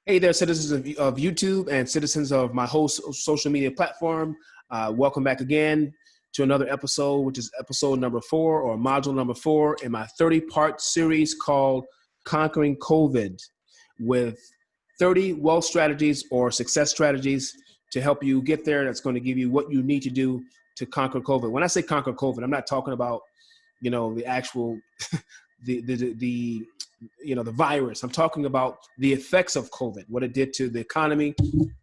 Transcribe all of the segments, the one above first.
Hey there, citizens of YouTube and citizens of my whole social media platform. Welcome back again to another episode, which is episode number 4 or module number 4 in my 30-part series called Conquering COVID, with 30 wealth strategies or success strategies to help you get there. That's going to give you what you need to do to conquer COVID. When I say conquer COVID, I'm not talking about, the actual, the the virus. I'm talking about the effects of COVID, what it did to the economy,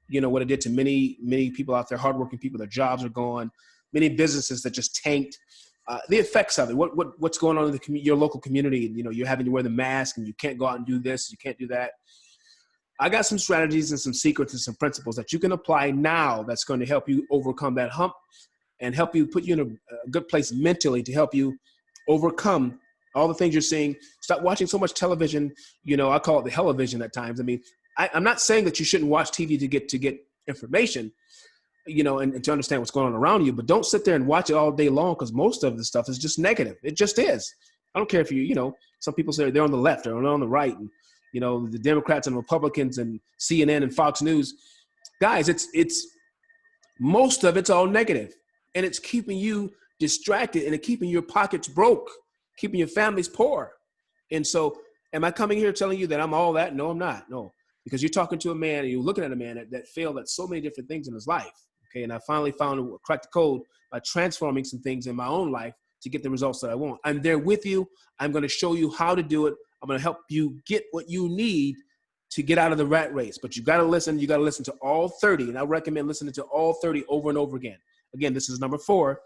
what it did to many people out there, hardworking people. Their jobs are gone. Many businesses that just tanked. The effects of it. What's going on in your local community? You're having to wear the mask and you can't go out and do this. You can't do that. I got some strategies and some secrets and some principles that you can apply now that's going to help you overcome that hump and help you put you in a good place mentally to help you overcome all the things you're seeing. Stop watching so much television. I call it the hell-o-vision at times. I mean, I'm not saying that you shouldn't watch TV to get information, and to understand what's going on around you, but don't sit there and watch it all day long, because most of the stuff is just negative. It just is. I don't care if some people say they're on the left or they're on the right, and, the Democrats and Republicans and CNN and Fox News. Guys, it's most of it's all negative, and it's keeping you distracted and it's keeping your pockets broke, keeping your families poor. And so am I coming here telling you that I'm all that? No, I'm not. No, because you're talking to a man and you're looking at a man that failed at so many different things in his life. Okay. And I finally cracked the code by transforming some things in my own life to get the results that I want. I'm there with you. I'm going to show you how to do it. I'm going to help you get what you need to get out of the rat race. But you got to listen. You got to listen to all 30. And I recommend listening to all 30 over and over again. Again, this is number 4.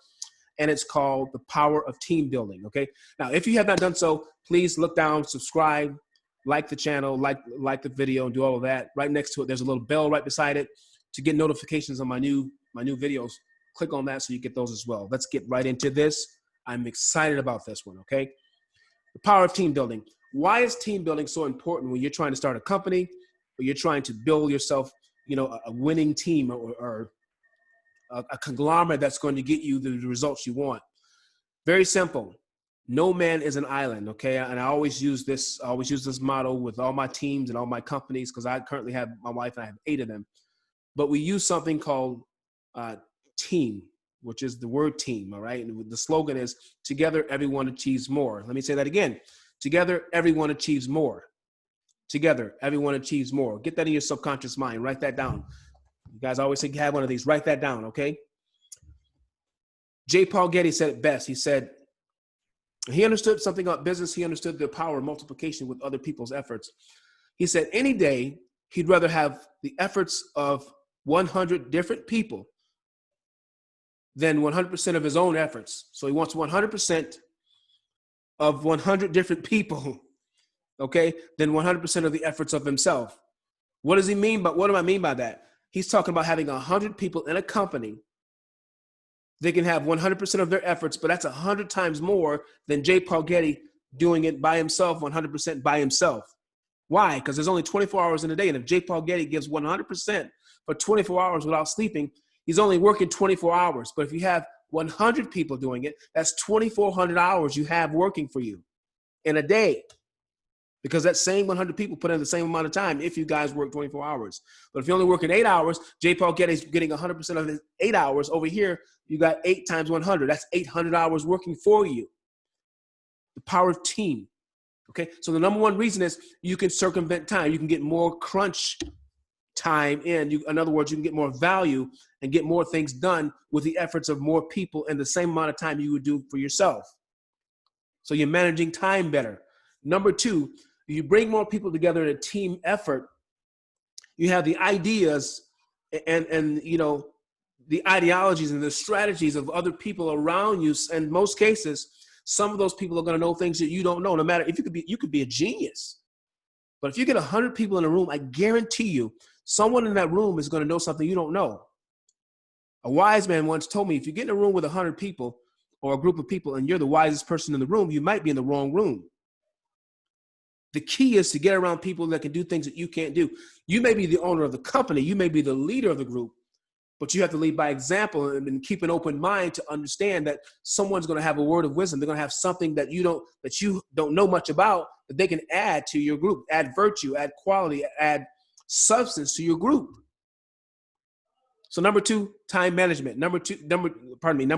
And it's called The Power of Team Building, okay? Now, if you have not done so, please look down, subscribe, like the channel, like the video, and do all of that. Right next to it, there's a little bell right beside it to get notifications on my new videos. Click on that so you get those as well. Let's get right into this. I'm excited about this one, okay? The power of team building. Why is team building so important when you're trying to start a company or you're trying to build yourself, a winning team or a conglomerate that's going to get you the results you want? Very simple. No man is an island, okay? And I always use this model with all my teams and all my companies, because I currently have my wife and I have 8 of them. But we use something called team, which is the word team, all right? And the slogan is, together, everyone achieves more. Let me say that again. Together, everyone achieves more. Together, everyone achieves more. Get that in your subconscious mind. Write that down. You guys always say you have one of these. Write that down, okay? J. Paul Getty said it best. He said he understood something about business. He understood the power of multiplication with other people's efforts. He said any day he'd rather have the efforts of 100 different people than 100% of his own efforts. So he wants 100% of 100 different people, okay, than 100% of the efforts of himself. What does he mean? But what do I mean by that? He's talking about having 100 people in a company. They can have 100% of their efforts, but that's 100 times more than J. Paul Getty doing it by himself, 100% by himself. Why? Because there's only 24 hours in a day. And if J. Paul Getty gives 100% for 24 hours without sleeping, he's only working 24 hours. But if you have 100 people doing it, that's 2,400 hours you have working for you in a day. Because that same 100 people put in the same amount of time if you guys work 24 hours. But if you're only working 8 hours, J. Paul Getty's getting 100% of his 8 hours. Over here, you got 8 times 100. That's 800 hours working for you. The power of team. Okay, so the number one reason is you can circumvent time. You can get more crunch time in. In other words, you can get more value and get more things done with the efforts of more people in the same amount of time you would do for yourself. So you're managing time better. Number 2, you bring more people together in a team effort. You have the ideas and the ideologies and the strategies of other people around you. In most cases, some of those people are going to know things that you don't know. No matter if you could be a genius, but if you get 100 people in a room, I guarantee you, someone in that room is going to know something you don't know. A wise man once told me, if you get in a room with 100 people or a group of people and you're the wisest person in the room, you might be in the wrong room. The key is to get around people that can do things that you can't do. You may be the owner of the company. You may be the leader of the group, but you have to lead by example and keep an open mind to understand that someone's going to have a word of wisdom. They're going to have something that you don't know much about that they can add to your group, add virtue, add quality, add substance to your group. So number two, time management. Number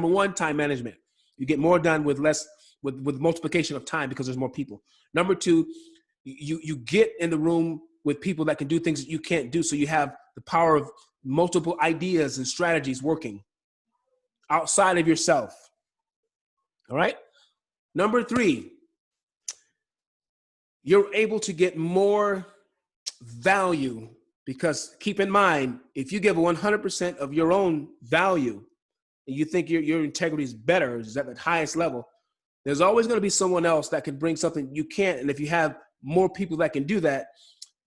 one, time management. You get more done with less, with multiplication of time because there's more people. Number two, you get in the room with people that can do things that you can't do. So you have the power of multiple ideas and strategies working outside of yourself. All right. Number three, you're able to get more value, because keep in mind, if you give 100% of your own value and you think your integrity is better, is at the highest level, there's always going to be someone else that can bring something you can't. And if you have more people that can do that,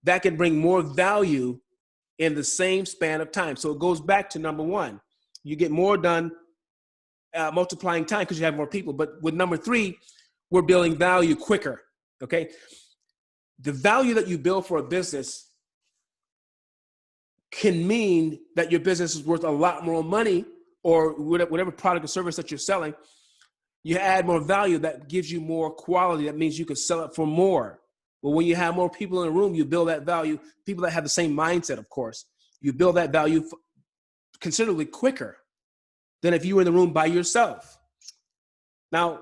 that can bring more value in the same span of time. So it goes back to number one. You get more done multiplying time because you have more people. But with number three, we're building value quicker, okay? The value that you build for a business can mean that your business is worth a lot more money, or whatever product or service that you're selling. You add more value that gives you more quality. That means you can sell it for more. But when you have more people in a room, you build that value. People that have the same mindset, of course, you build that value considerably quicker than if you were in the room by yourself. Now,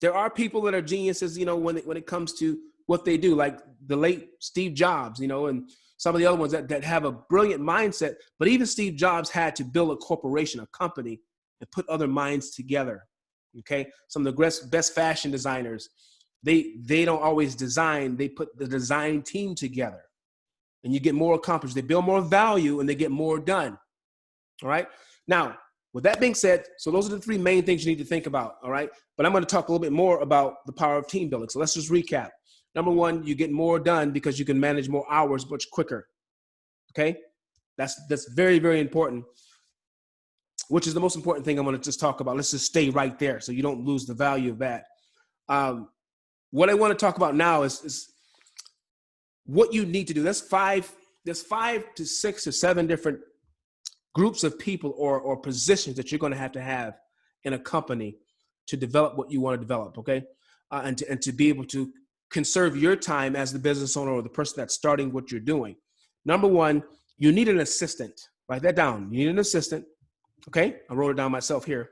there are people that are geniuses, when it comes to what they do, like the late Steve Jobs, and some of the other ones that have a brilliant mindset. But even Steve Jobs had to build a corporation, a company, and put other minds together. Okay, some of the best fashion designers, they don't always design. They put the design team together, and you get more accomplished. They build more value, and they get more done. All right. Now, with that being said, so those are the three main things you need to think about. All right. But I'm going to talk a little bit more about the power of team building. So let's just recap. Number one, you get more done because you can manage more hours much quicker. Okay. That's very, very important, which is the most important thing I'm going to just talk about. Let's just stay right there so you don't lose the value of that. What I want to talk about now is what you need to do. There's 5 to 6 or 7 different groups of people or positions that you're going to have in a company to develop what you want to develop, okay? And to be able to conserve your time as the business owner or the person that's starting what you're doing. Number one, you need an assistant. Write that down. You need an assistant, okay? I wrote it down myself here.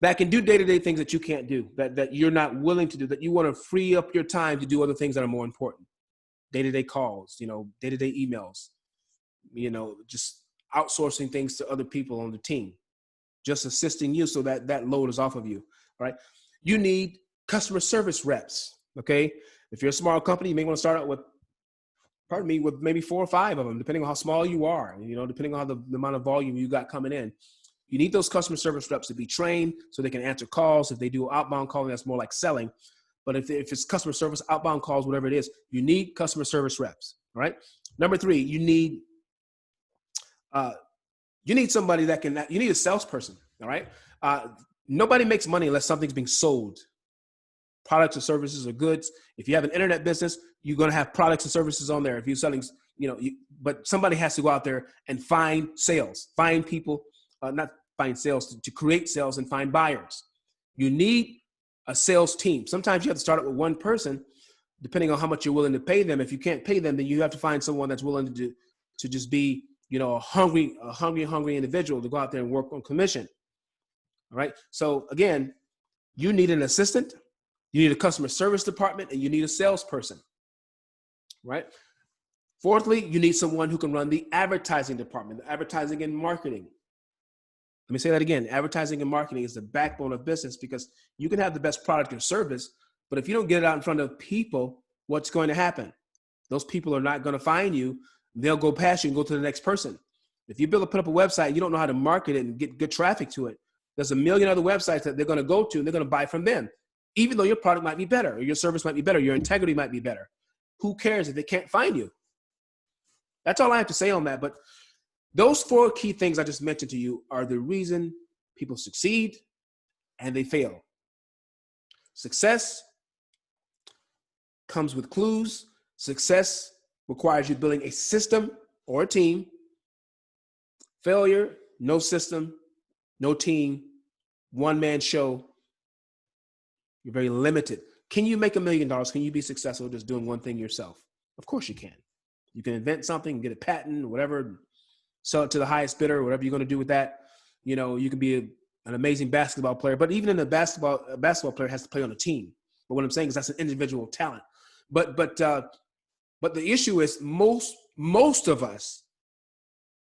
That can do day-to-day things that you can't do, that you're not willing to do, that you want to free up your time to do other things that are more important. Day-to-day calls, day-to-day emails, just outsourcing things to other people on the team, just assisting you so that load is off of you, right? You need customer service reps, okay? If you're a small company, you may want to start out with maybe 4 or 5 of them, depending on how small you are, depending on the amount of volume you got coming in. You need those customer service reps to be trained so they can answer calls. If they do outbound calling, that's more like selling. But if it's customer service, outbound calls, whatever it is, you need customer service reps, all right? Number 3, you need somebody you need a salesperson, all right? Nobody makes money unless something's being sold. Products or services or goods. If you have an internet business, you're going to have products and services on there. If you're selling, but somebody has to go out there and find sales, find people, not find sales, to create sales and find buyers. You need a sales team. Sometimes you have to start out with one person, depending on how much you're willing to pay them. If you can't pay them, then you have to find someone that's willing to just be, a hungry individual to go out there and work on commission. All right. So again, you need an assistant, you need a customer service department, and you need a salesperson. Right. Fourthly, you need someone who can run the advertising department, the advertising and marketing. Let me say that again. Advertising and marketing is the backbone of business, because you can have the best product or service, but if you don't get it out in front of people, what's going to happen? Those people are not going to find you. They'll go past you and go to the next person. If you put up a website and you don't know how to market it and get good traffic to it, there's a million other websites that they're going to go to and they're going to buy from them, even though your product might be better or your service might be better, your integrity might be better. Who cares if they can't find you? That's all I have to say on that. But those 4 key things I just mentioned to you are the reason people succeed and they fail. Success comes with clues. Success requires you building a system or a team. Failure, no system, no team, one-man show. You're very limited. Can you make $1 million? Can you be successful just doing one thing yourself? Of course you can. You can invent something, get a patent, whatever, sell it to the highest bidder, whatever you're going to do with that. You know, you can be an amazing basketball player, but even in a basketball player has to play on a team. But what I'm saying is that's an individual talent. But the issue is most of us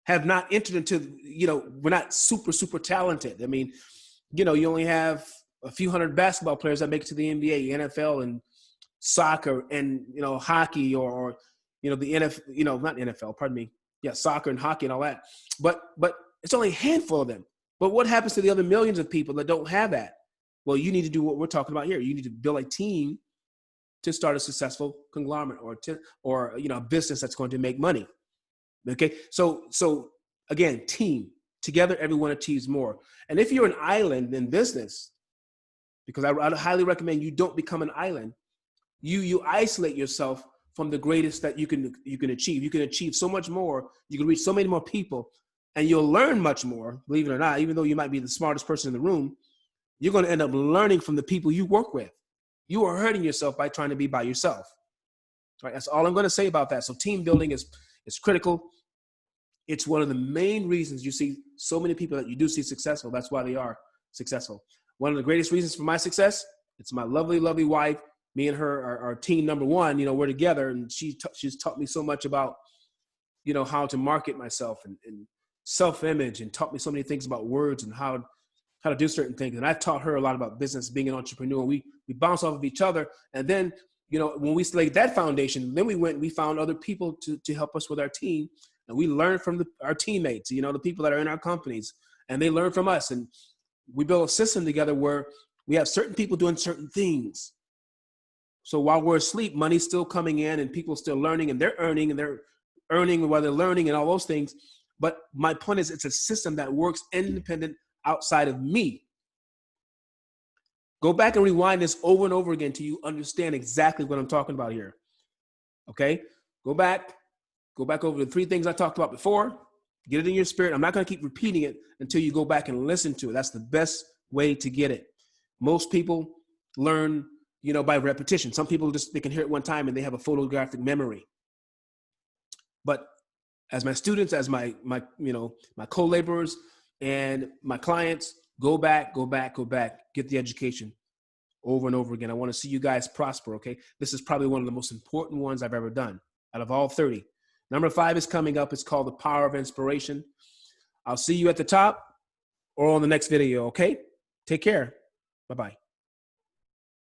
have not entered into, you know, we're not super talented. I mean, you know, you only have a few hundred basketball players that make it to the NBA, NFL, and soccer, and, you know, hockey, or you know, the NFL, you know, not NFL, pardon me. Yeah, soccer and hockey and all that. But it's only a handful of them. But what happens to the other millions of people that don't have that? Well, you need to do what we're talking about here. You need to build a team to start a successful conglomerate, or you know, a business that's going to make money. Okay, so again, team. Together, everyone achieves more. And if you're an island in business, because I highly recommend you don't become an island, you isolate yourself from the greatest that you can achieve. You can achieve so much more. You can reach so many more people, and you'll learn much more, believe it or not. Even though you might be the smartest person in the room, you're going to end up learning from the people you work with. You are hurting yourself by trying to be by yourself. All right, that's all I'm going to say about that. So team building is critical. It's one of the main reasons you see so many people that you do see successful. That's why they are successful. One of the greatest reasons for my success, it's my lovely, lovely wife. Me and her are team number one. You know, we're together, and she's taught me so much about, you know, how to market myself and self-image, and taught me so many things about words and how to do certain things. And I've taught her a lot about business, being an entrepreneur. We bounce off of each other. And then, you know, when we laid that foundation, then we found other people to help us with our team. And we learned from our teammates, you know, the people that are in our companies, and they learn from us. And we build a system together where we have certain people doing certain things. So while we're asleep, money's still coming in, and people still learning, and they're earning while they're learning, and all those things. But my point is, it's a system that works independent outside of me. Go back and rewind this over and over again till you understand exactly what I'm talking about here. Okay? Go back over the 3 things I talked about before. Get it in your spirit. I'm not going to keep repeating it until you go back and listen to it. That's the best way to get it. Most people learn, you know, by repetition. Some people they can hear it one time and they have a photographic memory. But as my students, as my you know, my co-laborers and my clients, go back, get the education over and over again. I want to see you guys prosper, okay? This is probably one of the most important ones I've ever done out of all 30. Number 5 is coming up. It's called The Power of Inspiration. I'll see you at the top or on the next video, okay? Take care. Bye-bye.